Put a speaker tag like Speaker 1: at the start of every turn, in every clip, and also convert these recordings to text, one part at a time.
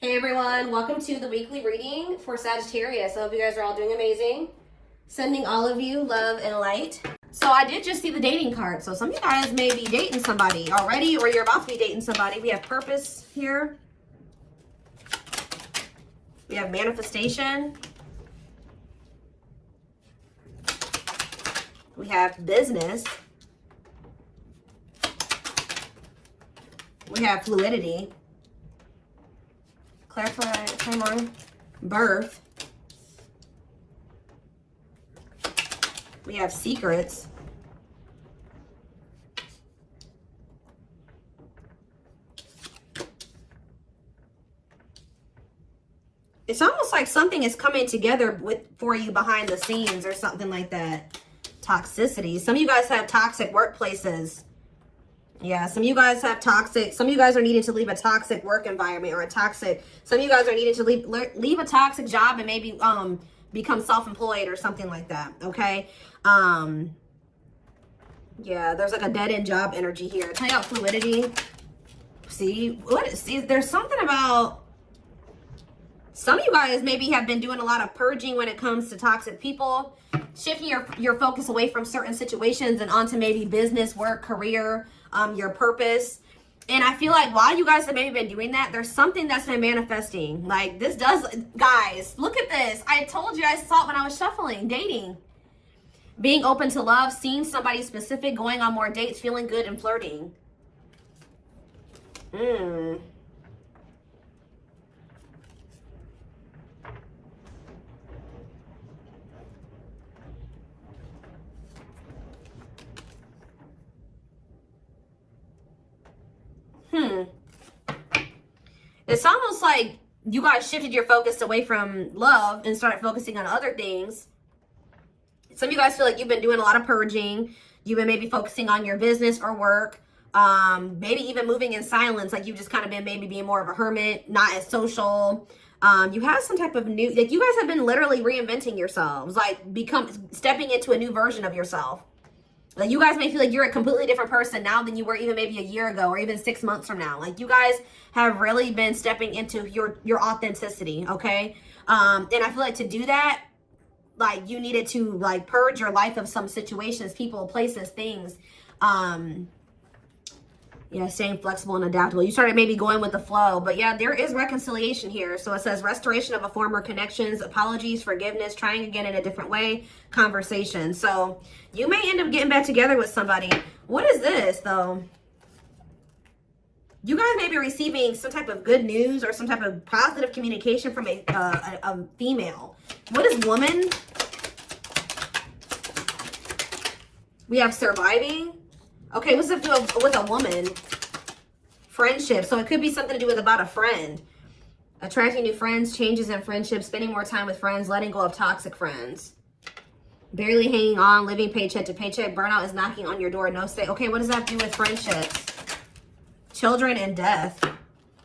Speaker 1: Hey everyone, welcome to the weekly reading for Sagittarius. I hope you guys are all doing amazing. Sending all of you love and light. So I did just see the dating card. So some of you guys may be dating somebody already, or you're about to be dating somebody. We have purpose here. We have manifestation. We have business. We have fluidity. Clarify, time on. Birth. We have secrets. It's almost like something is coming together for you behind the scenes or something like that. Toxicity. Some of you guys have toxic workplaces. Yeah, some of you guys have toxic, some of you guys are needing to leave a toxic work environment or some of you guys are needing to leave a toxic job and maybe become self-employed or something like that, okay? Yeah, there's like a dead-end job energy here. Tell you about fluidity. See, there's something about, some of you guys maybe have been doing a lot of purging when it comes to toxic people, shifting your focus away from certain situations and onto maybe business, work, career, your purpose. And I feel like while you guys have maybe been doing that, there's something that's been manifesting. Like this does, guys, look at this. I told you, I saw it when I was shuffling, dating. Being open to love, seeing somebody specific, going on more dates, feeling good and flirting. It's almost like you guys shifted your focus away from love and started focusing on other things. Some of you guys feel like you've been doing a lot of purging. You've been maybe focusing on your business or work. Maybe even moving in silence. Like you've just kind of been maybe being more of a hermit, not as social. You have some type of new, like you guys have been literally reinventing yourselves. Like stepping into a new version of yourself. Like you guys may feel like you're a completely different person now than you were even maybe a year ago or even 6 months from now. Like you guys have really been stepping into your authenticity, okay? And I feel like to do that, like you needed to like purge your life of some situations, people, places, things. Yeah, staying flexible and adaptable. You started maybe going with the flow, but yeah, there is reconciliation here. So it says restoration of a former connections, apologies, forgiveness, trying again in a different way, conversation. So you may end up getting back together with somebody. What is this though? You guys may be receiving some type of good news or some type of positive communication from a female. What is woman? We have surviving. Okay, what's it do with a woman? Friendship. So it could be something to do with about a friend. Attracting new friends, changes in friendships, spending more time with friends, letting go of toxic friends. Barely hanging on, living paycheck to paycheck. Burnout is knocking on your door. No stay. Okay, what does that do with friendships? Children and death.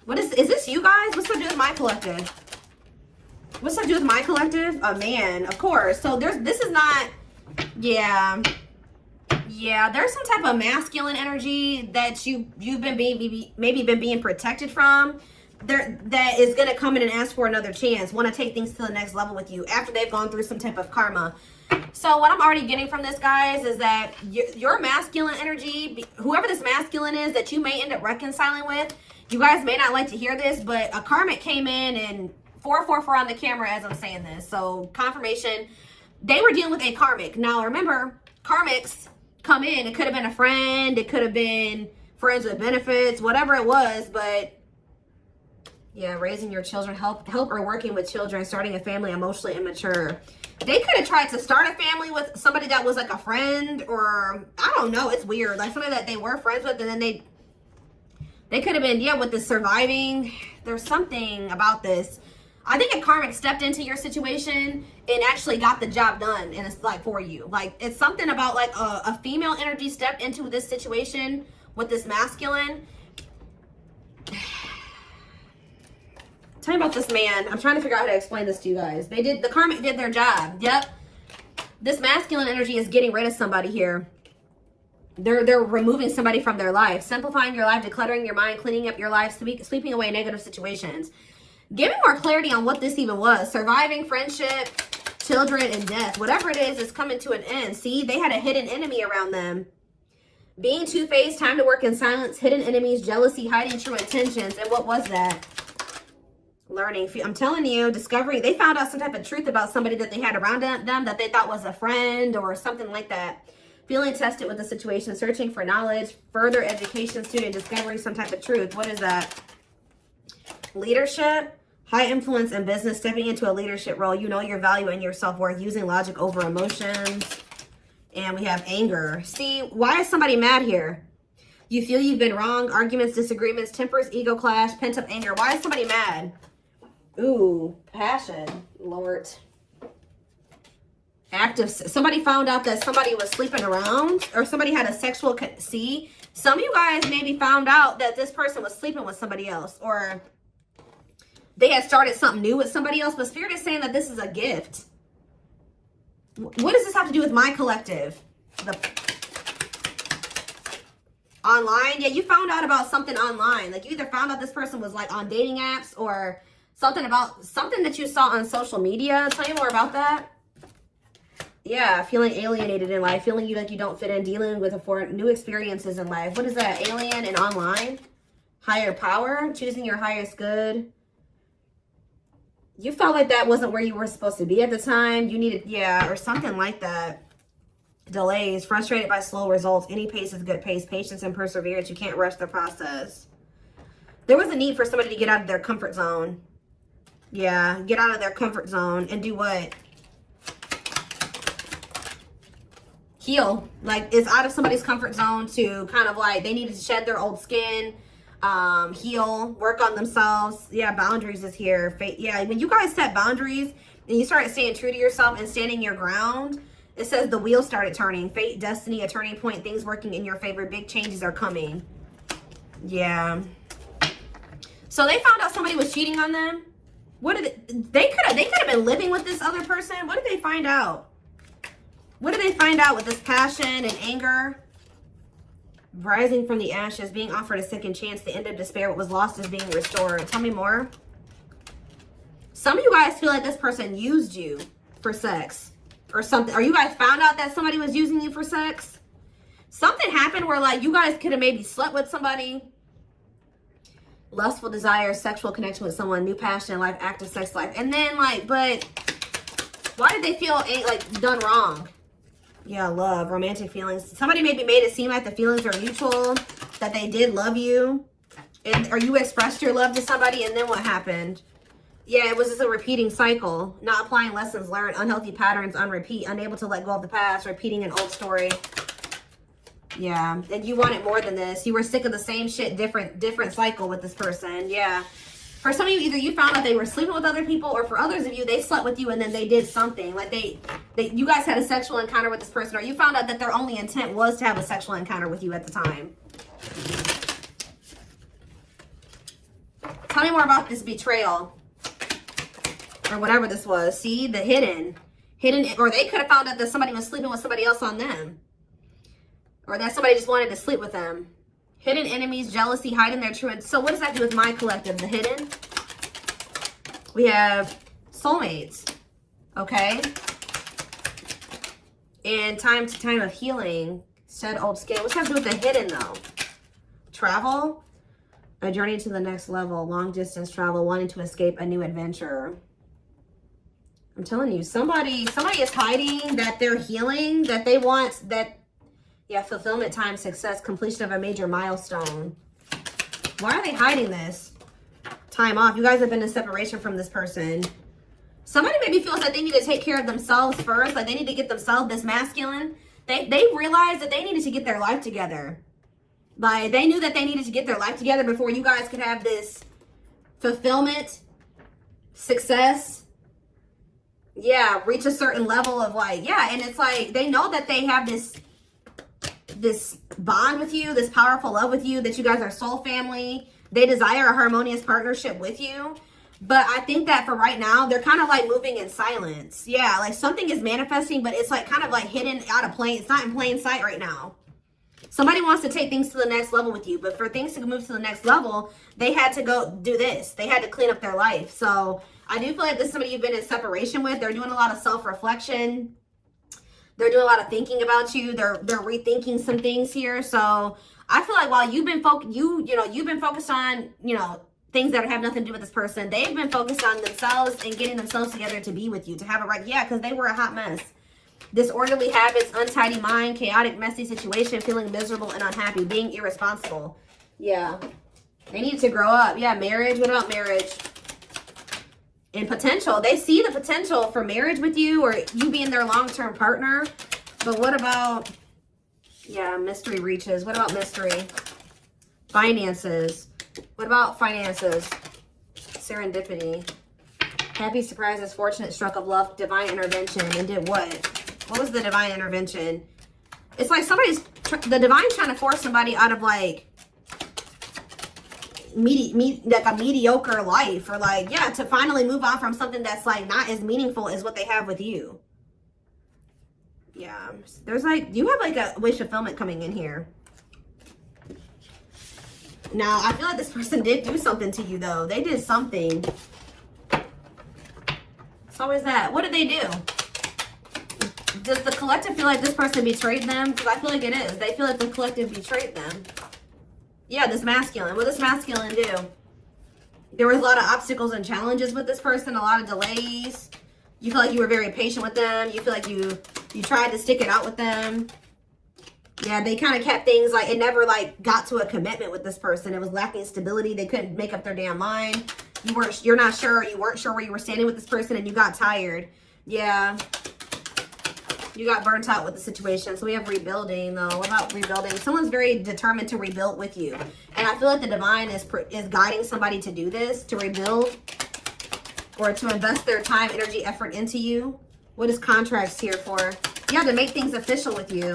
Speaker 1: What is this you guys? What's that do with my collective? What's that do with my collective? A man, of course. So this is not, yeah. Yeah, there's some type of masculine energy that you've been maybe been being protected from. That is going to come in and ask for another chance. Want to take things to the next level with you after they've gone through some type of karma. So what I'm already getting from this, guys, is that your masculine energy, whoever this masculine is that you may end up reconciling with, you guys may not like to hear this, but a karmic came in and 444 on the camera as I'm saying this. So confirmation, they were dealing with a karmic. Now remember, karmics come in. It could have been a friend. It could have been friends with benefits, whatever it was. But yeah, raising your children, help or working with children, starting a family, emotionally immature. They could have tried to start a family with somebody that was like a friend, or I don't know. It's weird. Like somebody that they were friends with, and then they could have been, yeah, with the surviving. There's something about this. I think a karmic stepped into your situation and actually got the job done, and it's like for you. Like it's something about like a female energy stepped into this situation with this masculine. Tell me about this man. I'm trying to figure out how to explain this to you guys. The karmic did their job. Yep. This masculine energy is getting rid of somebody here. They're removing somebody from their life, simplifying your life, decluttering your mind, cleaning up your life, sweeping away negative situations. Give me more clarity on what this even was. Surviving, friendship, children, and death. Whatever it is coming to an end. See, they had a hidden enemy around them. Being two-faced, time to work in silence, hidden enemies, jealousy, hiding true intentions. And what was that? Learning. I'm telling you, discovery. They found out some type of truth about somebody that they had around them that they thought was a friend or something like that. Feeling tested with the situation, searching for knowledge, further education, student discovery, some type of truth. What is that? Leadership, high influence in business, stepping into a leadership role. You know your value and your self-worth, using logic over emotions. And we have anger. See, why is somebody mad here? You feel you've been wrong. Arguments, disagreements, tempers, ego clash, pent-up anger. Why is somebody mad? Ooh, passion. Lord. Active. Somebody found out that somebody was sleeping around. Or somebody had a sexual... See? Some of you guys maybe found out that this person was sleeping with somebody else. Or they had started something new with somebody else. But Spirit is saying that this is a gift. What does this have to do with my collective? Online? Yeah, you found out about something online. Like, you either found out this person was, like, on dating apps or something that you saw on social media. Tell me more about that. Yeah, feeling alienated in life. Feeling like you don't fit in. Dealing with new experiences in life. What is that? Alien and online? Higher power? Choosing your highest good. You felt like that wasn't where you were supposed to be at the time. You needed, yeah, or something like that. Delays, frustrated by slow results. Any pace is good pace. Patience and perseverance. You can't rush the process. There was a need for somebody to get out of their comfort zone. Yeah, get out of their comfort zone and do what? Heal. Like, it's out of somebody's comfort zone to kind of like, they needed to shed their old skin. Heal, work on themselves. Yeah, boundaries is here. Yeah, when you guys set boundaries and you start staying true to yourself and standing your ground, it says the wheel started turning. Fate, destiny, a turning point, things working in your favor. Big changes are coming. Yeah. So they found out somebody was cheating on them. What did they could have been living with this other person. What did they find out? What did they find out with this passion and anger? Rising from the ashes, being offered a second chance, the end of despair, what was lost is being restored. Tell me more. Some of you guys feel like this person used you for sex or something. Or you guys found out that somebody was using you for sex. Something happened where like you guys could have maybe slept with somebody. Lustful desire, sexual connection with someone, new passion in life, active sex life. And then like, but why did they feel like done wrong? Yeah, love, romantic feelings. Somebody maybe made it seem like the feelings were mutual, that they did love you. Or you expressed your love to somebody, and then what happened? Yeah, it was just a repeating cycle. Not applying lessons learned, unhealthy patterns on repeat, unable to let go of the past, repeating an old story. Yeah, and you wanted more than this. You were sick of the same shit, different cycle with this person. Yeah. For some of you, either you found out they were sleeping with other people, or for others of you, they slept with you and then they did something. Like you guys had a sexual encounter with this person, or you found out that their only intent was to have a sexual encounter with you at the time. Tell me more about this betrayal. Or whatever this was. See, the hidden, or they could have found out that somebody was sleeping with somebody else on them. Or that somebody just wanted to sleep with them. Hidden enemies, jealousy, hiding their truth. So what does that do with my collective? The hidden. We have soulmates. Okay. And time to time of healing. Shed old skin. What's that do with the hidden though? Travel. A journey to the next level. Long distance travel. Wanting to escape a new adventure. I'm telling you, somebody is hiding that they're healing, that they want that. Yeah, fulfillment, time, success, completion of a major milestone. Why are they hiding this? Time off. You guys have been in separation from this person. Somebody maybe feels that they need to take care of themselves first. Like they need to get themselves this masculine. They realized that they needed to get their life together. Like they knew that they needed to get their life together before you guys could have this fulfillment, success. Yeah, reach a certain level of like, yeah. And it's like, they know that they have this bond with you, this powerful love with you, that you guys are soul family. They desire a harmonious partnership with you. But I think that for right now, they're kind of like moving in silence. Yeah, like something is manifesting, but it's like kind of like hidden out of plain. It's not in plain sight right now. Somebody wants to take things to the next level with you, but for things to move to the next level, they had to go do this. They had to clean up their life. So I do feel like this is somebody you've been in separation with. They're doing a lot of self-reflection. They're doing a lot of thinking about you. They're rethinking some things here. So I feel like while you've been you've been focused on, things that have nothing to do with this person, they've been focused on themselves and getting themselves together to be with you, to have a right. Yeah, because they were a hot mess. Disorderly habits, untidy mind, chaotic, messy situation, feeling miserable and unhappy, being irresponsible. Yeah. They need to grow up. Yeah, marriage. What about marriage? And potential. They see the potential for marriage with you or you being their long-term partner. But what about, yeah, mystery reaches. What about mystery? Finances. What about finances? Serendipity. Happy surprises, fortunate stroke of luck, divine intervention. And did what? What was the divine intervention? It's like the divine's trying to force somebody out of like a mediocre life, or like, yeah, to finally move on from something that's like not as meaningful as what they have with you. Yeah, there's like, you have like a wish fulfillment coming in here. Now, I feel like this person did do something to you though. They did something. So is that, what did they do? Does the collective feel like this person betrayed them? Because I feel like it is. They feel like the collective betrayed them. Yeah, this masculine. What does masculine do? There was a lot of obstacles and challenges with this person, a lot of delays. You feel like you were very patient with them. You feel like you tried to stick it out with them. Yeah, they kind of kept things like, it never like got to a commitment with this person. It was lacking stability. They couldn't make up their damn mind. You're not sure. You weren't sure where you were standing with this person and you got tired. Yeah. You got burnt out with the situation. So we have rebuilding though. What about rebuilding? Someone's very determined to rebuild with you. And I feel like the divine is guiding somebody to do this, to rebuild or to invest their time, energy, effort into you. What is contracts here for? Yeah, to make things official with you.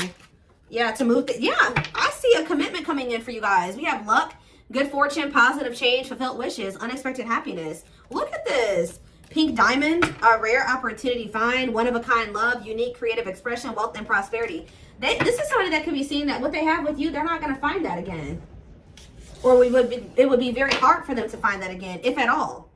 Speaker 1: Yeah, to move. Yeah, I see a commitment coming in for you guys. We have luck, good fortune, positive change, fulfilled wishes, unexpected happiness. Look at this. Pink diamond, a rare opportunity find, one-of-a-kind love, unique creative expression, wealth, and prosperity. This is somebody that could be seeing that what they have with you, they're not going to find that again. Or it would be very hard for them to find that again, if at all.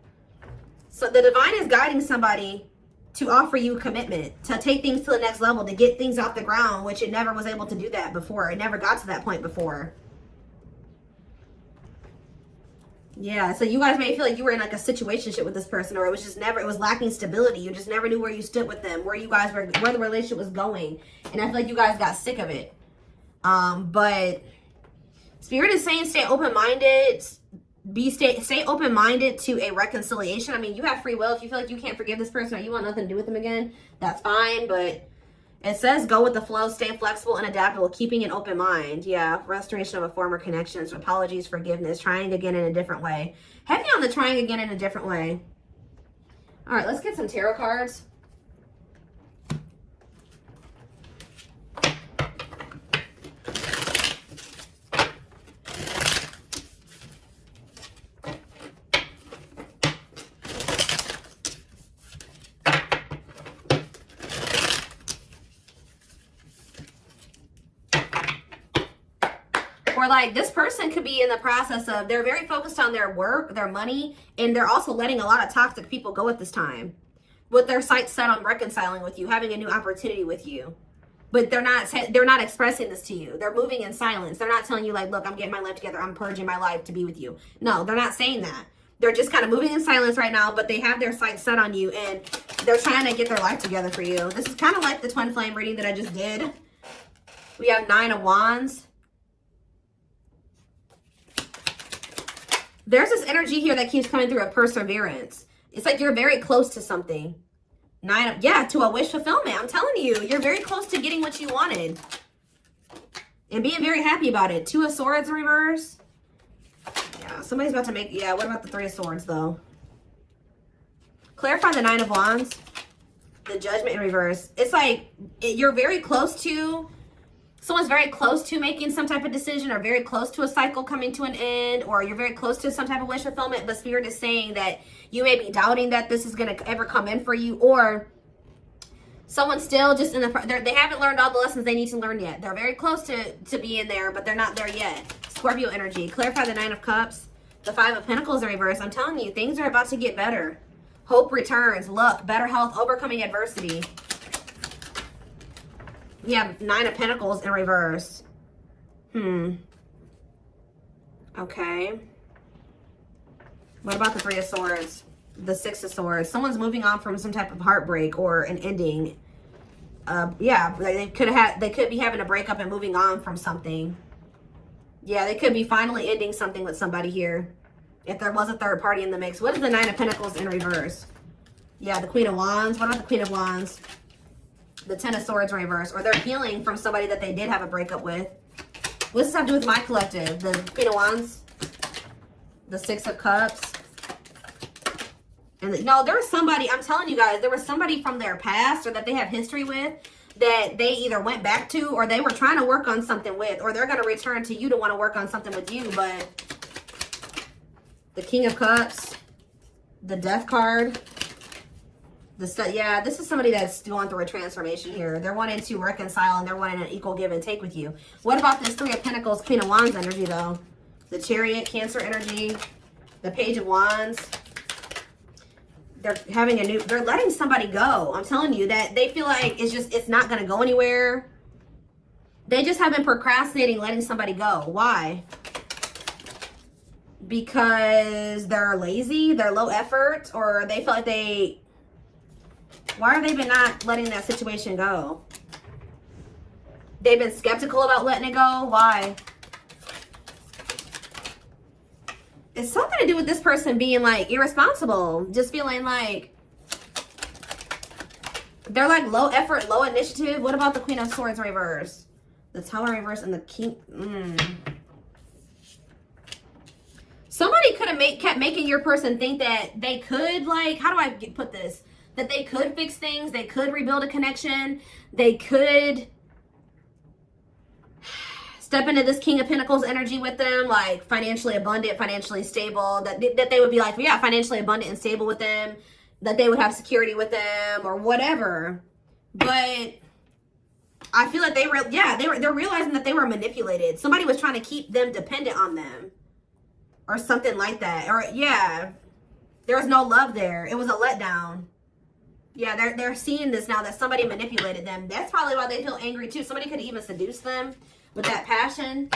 Speaker 1: So the divine is guiding somebody to offer you commitment, to take things to the next level, to get things off the ground, which it never was able to do that before. It never got to that point before. Yeah, so you guys may feel like you were in like a situationship with this person, or it was just never, it was lacking stability. You just never knew where you stood with them, where you guys were, where the relationship was going. And I feel like you guys got sick of it. But Spirit is saying stay open-minded, stay open-minded to a reconciliation. I mean, you have free will. If you feel like you can't forgive this person or you want nothing to do with them again, that's fine. But it says go with the flow, stay flexible and adaptable, keeping an open mind. Yeah, restoration of a former connections, apologies, forgiveness, trying again in a different way. Heavy on the trying again in a different way. All right, let's get some tarot cards. Or like this person could be in the process of, they're very focused on their work, their money, and they're also letting a lot of toxic people go at this time. With their sights set on reconciling with you, having a new opportunity with you. But they're not expressing this to you. They're moving in silence. They're not telling you like, look, I'm getting my life together. I'm purging my life to be with you. No, they're not saying that. They're just kind of moving in silence right now, but they have their sights set on you and they're trying to get their life together for you. This is kind of like the twin flame reading that I just did. We have 9 of Wands. There's this energy here that keeps coming through of perseverance. It's like you're very close to something. To a wish fulfillment. I'm telling you, you're very close to getting what you wanted. And being very happy about it. 2 of Swords in reverse. Yeah, somebody's about to make, what about the 3 of Swords though? Clarify the 9 of Wands. The Judgment in reverse. It's like, you're very close to, someone's very close to making some type of decision or very close to a cycle coming to an end, or you're very close to some type of wish fulfillment, but Spirit is saying that you may be doubting that this is going to ever come in for you, or Someone's still just in the, they haven't learned all the lessons they need to learn yet. They're very close to being there, but they're not there yet. Scorpio energy. Clarify the 9 of Cups. The 5 of Pentacles in reverse. I'm telling you, things are about to get better. Hope returns. Luck. Better health. Overcoming adversity. We have 9 of Pentacles in reverse. Okay. What about the 3 of Swords? The 6 of Swords. Someone's moving on from some type of heartbreak or an ending. Yeah, they could be having a breakup and moving on from something. Yeah, they could be finally ending something with somebody here. If there was a third party in the mix. What is the 9 of Pentacles in reverse? Yeah, the Queen of Wands. What about the Queen of Wands? The 10 of Swords in reverse. Or they're healing from somebody that they did have a breakup with. What does this have to do with my collective? The Queen of Wands. The 6 of Cups. And no, there was somebody, I'm telling you guys, there was somebody from their past or that they have history with that they either went back to or they were trying to work on something with, or they're going to return to you to want to work on something with you. But the King of Cups, the Death card, yeah, this is somebody that's going through a transformation here. They're wanting to reconcile and they're wanting an equal give and take with you. What about this 3 of Pentacles, Queen of Wands energy though? The Chariot, Cancer energy, the Page of Wands. They're having they're letting somebody go. I'm telling you that they feel like it's not going to go anywhere. They just have been procrastinating letting somebody go. Why? Because they're lazy, they're low effort, or they feel like why are they been not letting that situation go? They've been skeptical about letting it go. Why? It's something to do with this person being like irresponsible. Just feeling like they're like low effort, low initiative. What about the Queen of Swords reverse? The Tower reverse and the King. Somebody could have kept making your person think that they could, like, how do I put this? That they could fix things. They could rebuild a connection. They could step into this King of Pentacles energy with them, like financially abundant, financially stable, that they would be like, yeah, financially abundant and stable with them, that they would have security with them or whatever. But I feel like they're realizing that they were manipulated. Somebody was trying to keep them dependent on them or something like that. Or yeah, there was no love there. It was a letdown. Yeah, they're seeing this now that somebody manipulated them. That's probably why they feel angry too. Somebody could even seduce them with that passion.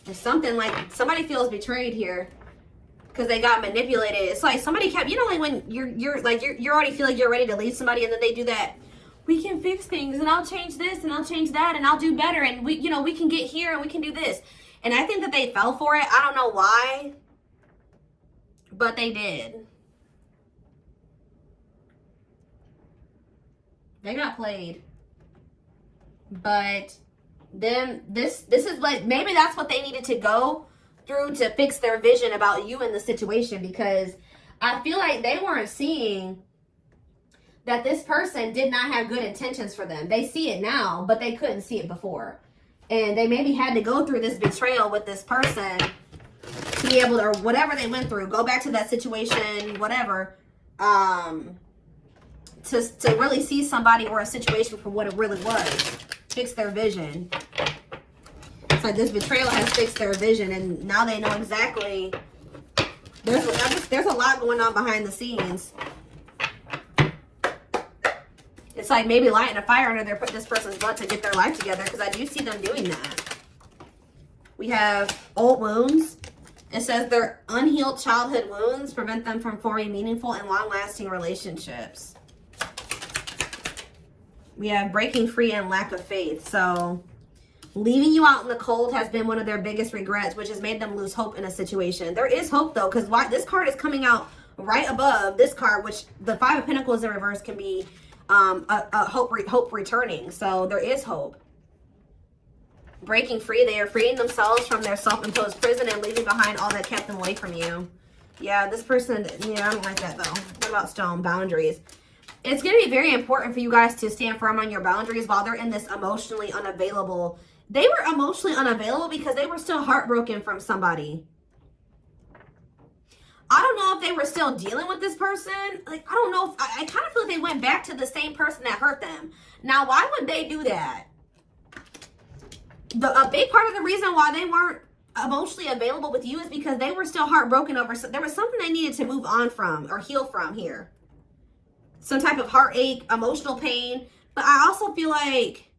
Speaker 1: Or something like somebody feels betrayed here because they got manipulated. It's like somebody kept, you know, like when you're already feel like you're ready to leave somebody and then they do that. We can fix things and I'll change this and I'll change that and I'll do better and we can get here and we can do this. And I think that they fell for it. I don't know why, but they did. They got played. But then this is like, maybe that's what they needed to go through to fix their vision about you in the situation, because I feel like they weren't seeing that this person did not have good intentions for them. They see it now, but they couldn't see it before. And they maybe had to go through this betrayal with this person to be able to, or whatever they went through, go back to that situation, whatever, to really see somebody or a situation for what it really was. Fix their vision. It's like this betrayal has fixed their vision, and now they know exactly. There's a lot going on behind the scenes. It's like maybe lighting a fire under this person's butt to get their life together, because I do see them doing that. We have old wounds. It says their unhealed childhood wounds prevent them from forming meaningful and long-lasting relationships. We have breaking free and lack of faith. So leaving you out in the cold has been one of their biggest regrets, which has made them lose hope in a situation. There is hope though, because this card is coming out right above this card, which the 5 of Pentacles in reverse can be a hope returning. So there is hope. Breaking free. They are freeing themselves from their self-imposed prison and leaving behind all that kept them away from you. Yeah, this person, yeah, I don't like that though. What about stone? Boundaries. It's going to be very important for you guys to stand firm on your boundaries while they're in this emotionally unavailable. They were emotionally unavailable because they were still heartbroken from somebody. I don't know if they were still dealing with this person. Like, I don't know if, I kind of feel like they went back to the same person that hurt them. Now, why would they do that? A big part of the reason why they weren't emotionally available with you is because they were still heartbroken over, there was something they needed to move on from or heal from here. Some type of heartache, emotional pain. But I also feel like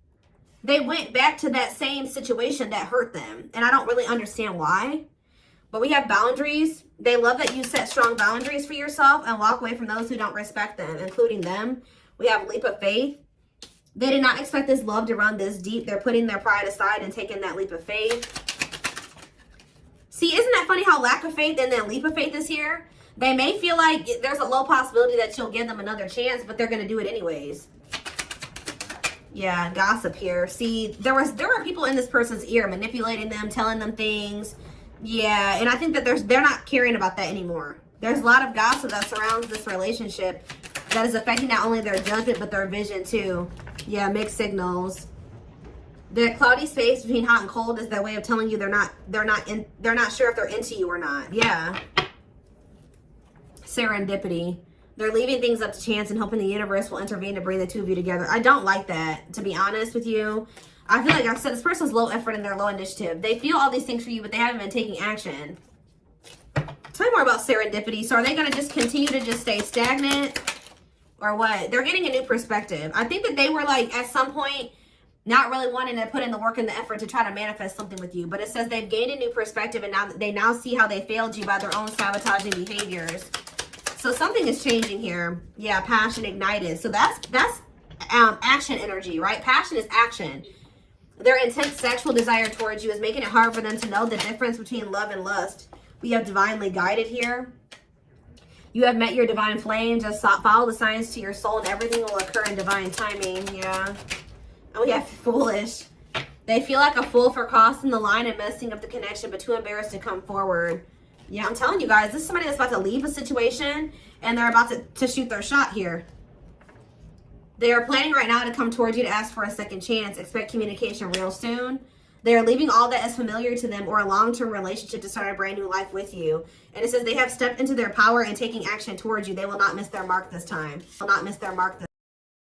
Speaker 1: they went back to that same situation that hurt them. And I don't really understand why. But we have boundaries. They love that you set strong boundaries for yourself and walk away from those who don't respect them, including them. We have leap of faith. They did not expect this love to run this deep. They're putting their pride aside and taking that leap of faith. See, isn't that funny how lack of faith and then leap of faith is here? They may feel like there's a low possibility that you'll give them another chance, but they're going to do it anyways. Yeah, gossip here. See, there were people in this person's ear manipulating them, telling them things. Yeah, and I think that they're not caring about that anymore. There's a lot of gossip that surrounds this relationship that is affecting not only their judgment but their vision too. Yeah, mixed signals. The cloudy space between hot and cold is their way of telling you they're not sure if they're into you or not. Yeah. Serendipity. They're leaving things up to chance and hoping the universe will intervene to bring the two of you together. I don't like that, to be honest with you. I feel like I said, this person's low effort and they're low initiative. They feel all these things for you, but they haven't been taking action. Tell me more about serendipity. So are they going to just continue to just stay stagnant or what? They're getting a new perspective. I think that they were like, at some point, not really wanting to put in the work and the effort to try to manifest something with you. But it says they've gained a new perspective and now they now see how they failed you by their own sabotaging behaviors. So something is changing here. Yeah, passion ignited. So that's action energy, right? Passion is action. Their intense sexual desire towards you is making it hard for them to know the difference between love and lust. We have divinely guided here. You have met your divine flame. Just follow the signs to your soul and everything will occur in divine timing. Yeah. And we have foolish. They feel like a fool for crossing the line and messing up the connection, but too embarrassed to come forward. Yeah, I'm telling you guys, this is somebody that's about to leave a situation and they're about to shoot their shot here. They are planning right now to come towards you to ask for a second chance. Expect communication real soon. They are leaving all that is familiar to them or a long-term relationship to start a brand new life with you. And it says they have stepped into their power and taking action towards you. They will not miss their mark this time. Will not miss their mark this